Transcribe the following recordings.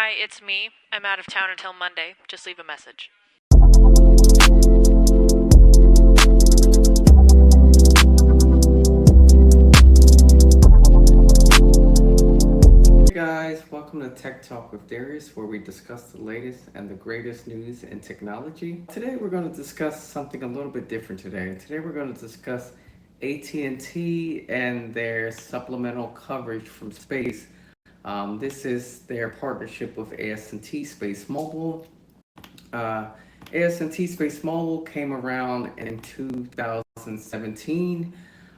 Hi, it's me. I'm out of town until Monday. Just leave a message. Hey guys, welcome to Tech Talk with Darius, where we discuss the latest and the greatest news in technology. Today we're going to discuss something a little bit different today. Today we're going to discuss AT&T and their supplemental coverage from space. This is their partnership with AT&T Space Mobile. Uh, AT&T Space Mobile came around in 2017.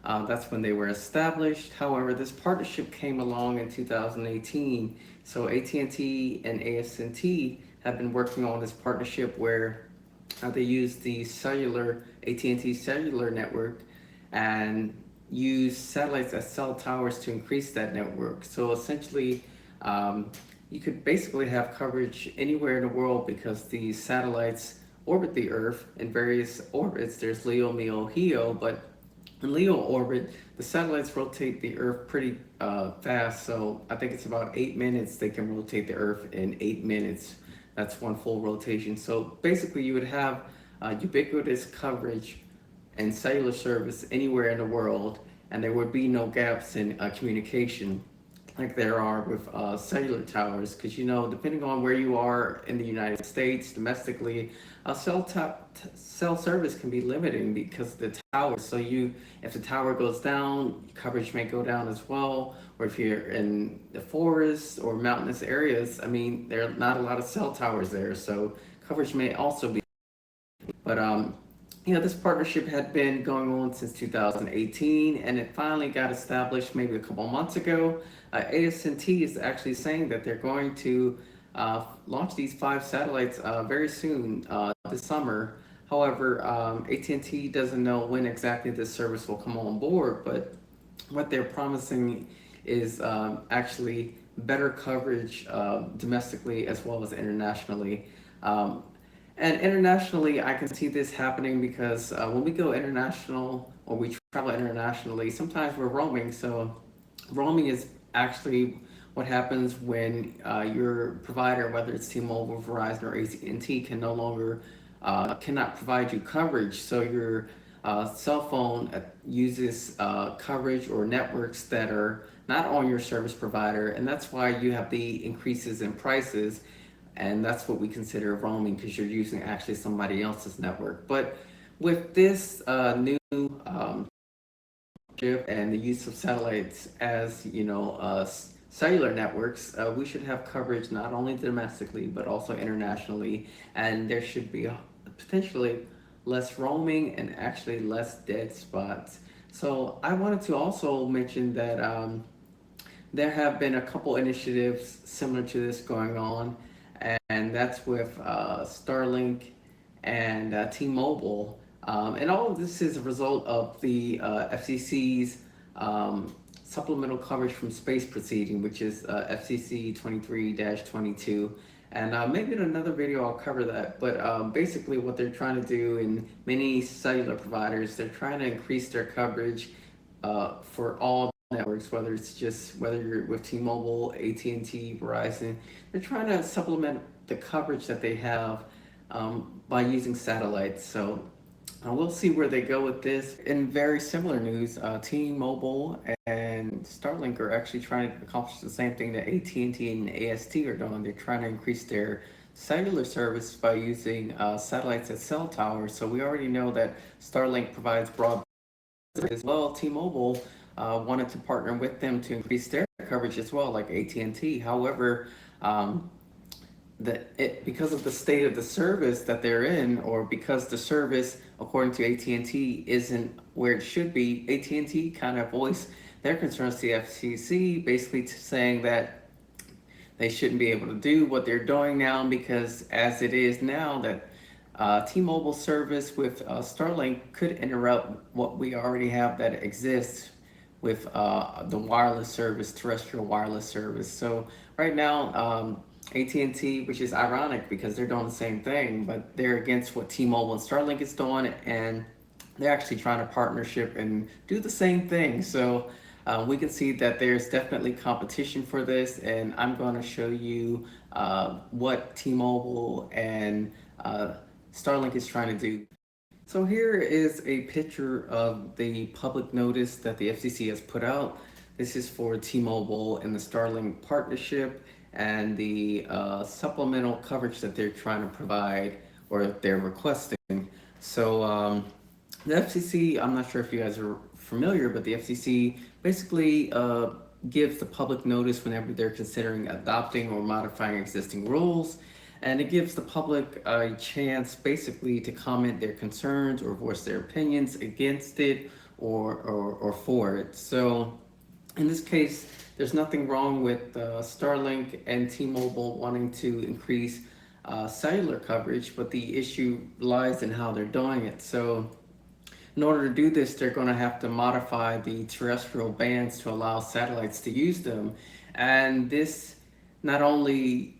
That's when they were established. However, this partnership came along in 2018. So AT&T and AT&T have been working on this partnership where they use the cellular AT&T cellular network and use satellites as cell towers to increase that network. So essentially, you could basically have coverage anywhere in the world because these satellites orbit the Earth in various orbits. There's LEO, MEO, HEO, but in LEO orbit, the satellites rotate the Earth pretty fast. So I think it's about 8 minutes they can rotate the Earth in 8 minutes. That's one full rotation. So basically, you would have ubiquitous coverage and cellular service anywhere in the world, and there would be no gaps in communication like there are with cellular towers, because depending on where you are in the United States domestically, cell service can be limiting because of the towers. So if the tower goes down, coverage may go down as well. Or if you're in the forest or mountainous areas, I mean, there are not a lot of cell towers there, so coverage may also be. But this partnership had been going on since 2018, and it finally got established maybe a couple months ago. AT&T is actually saying that they're going to launch these 5 satellites very soon this summer. However, AT&T doesn't know when exactly this service will come on board, but what they're promising is actually better coverage domestically as well as internationally. And internationally, I can see this happening because when we go international or we travel internationally, sometimes we're roaming. So roaming is actually what happens when your provider, whether it's T-Mobile, Verizon, or AT&T, can no longer cannot provide you coverage. So your cell phone uses coverage or networks that are not on your service provider, and that's why you have the increases in prices. And that's what we consider roaming, because you're using actually somebody else's network. But with this new chip and the use of satellites as cellular networks, we should have coverage not only domestically but also internationally, and there should be potentially less roaming and actually less dead spots. So I wanted to also mention that there have been a couple initiatives similar to this going on, and that's with Starlink and T-Mobile. And all of this is a result of the FCC's supplemental coverage from space proceeding, which is FCC 23-22. And maybe in another video I'll cover that. But basically what they're trying to do in many cellular providers, they're trying to increase their coverage for all networks, whether you're with T-Mobile, AT&T, Verizon. They're trying to supplement the coverage that they have by using satellites. So we'll see where they go with this. In very similar news, T-Mobile and Starlink are actually trying to accomplish the same thing that AT&T and AST are doing. They're trying to increase their cellular service by using satellites as cell towers. So we already know that Starlink provides broadband as well. T-Mobile wanted to partner with them to increase their coverage as well, like AT&T. However, because of the state of the service that they're in, or because the service, according to AT&T, isn't where it should be, AT&T kind of voiced their concerns to the FCC, basically saying that they shouldn't be able to do what they're doing now, because as it is now, that T-Mobile service with Starlink could interrupt what we already have that exists with the wireless service, terrestrial wireless service. So right now, AT&T, which is ironic because they're doing the same thing, but they're against what T-Mobile and Starlink is doing, and they're actually trying to partnership and do the same thing. So We can see that there's definitely competition for this, and I'm going to show you what T-Mobile and uh, Starlink is trying to do. So here is a picture of the public notice that the FCC has put out. This is for T-Mobile and the Starlink partnership and the supplemental coverage that they're trying to provide or they're requesting. So the FCC, I'm not sure if you guys are familiar, but the FCC basically gives the public notice whenever they're considering adopting or modifying existing rules. And it gives the public a chance basically to comment their concerns or voice their opinions against it or for it. So in this case, there's nothing wrong with Starlink and T-Mobile wanting to increase cellular coverage, but the issue lies in how they're doing it. So in order to do this, they're going to have to modify the terrestrial bands to allow satellites to use them. And this not only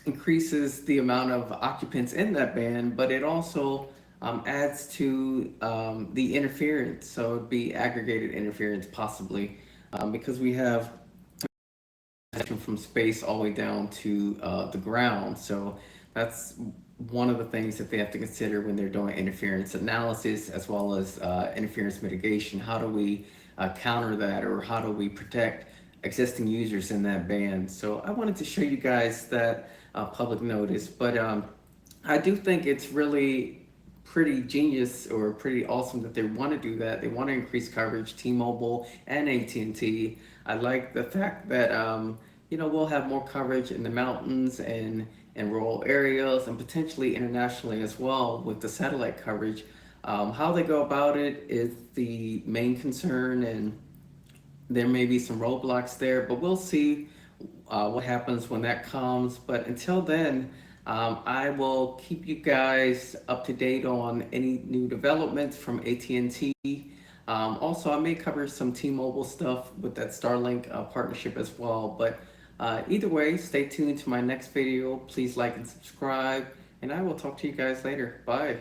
increases the amount of occupants in that band, but it also adds to the interference. So it'd be aggregated interference possibly because we have from space all the way down to the ground. So that's one of the things that they have to consider when they're doing interference analysis as well as interference mitigation. How do we counter that, or how do we protect existing users in that band? So I wanted to show you guys that public notice, but I do think it's really pretty genius or pretty awesome that they want to do that. They want to increase coverage, T-Mobile and AT&T. I like the fact that we'll have more coverage in the mountains and in rural areas and potentially internationally as well with the satellite coverage. How they go about it is the main concern, and there may be some roadblocks there, but we'll see what happens when that comes. But until then, I will keep you guys up to date on any new developments from AT&T. Also, I may cover some T-Mobile stuff with that Starlink partnership as well. But either way, stay tuned to my next video. Please like and subscribe, and I will talk to you guys later. Bye.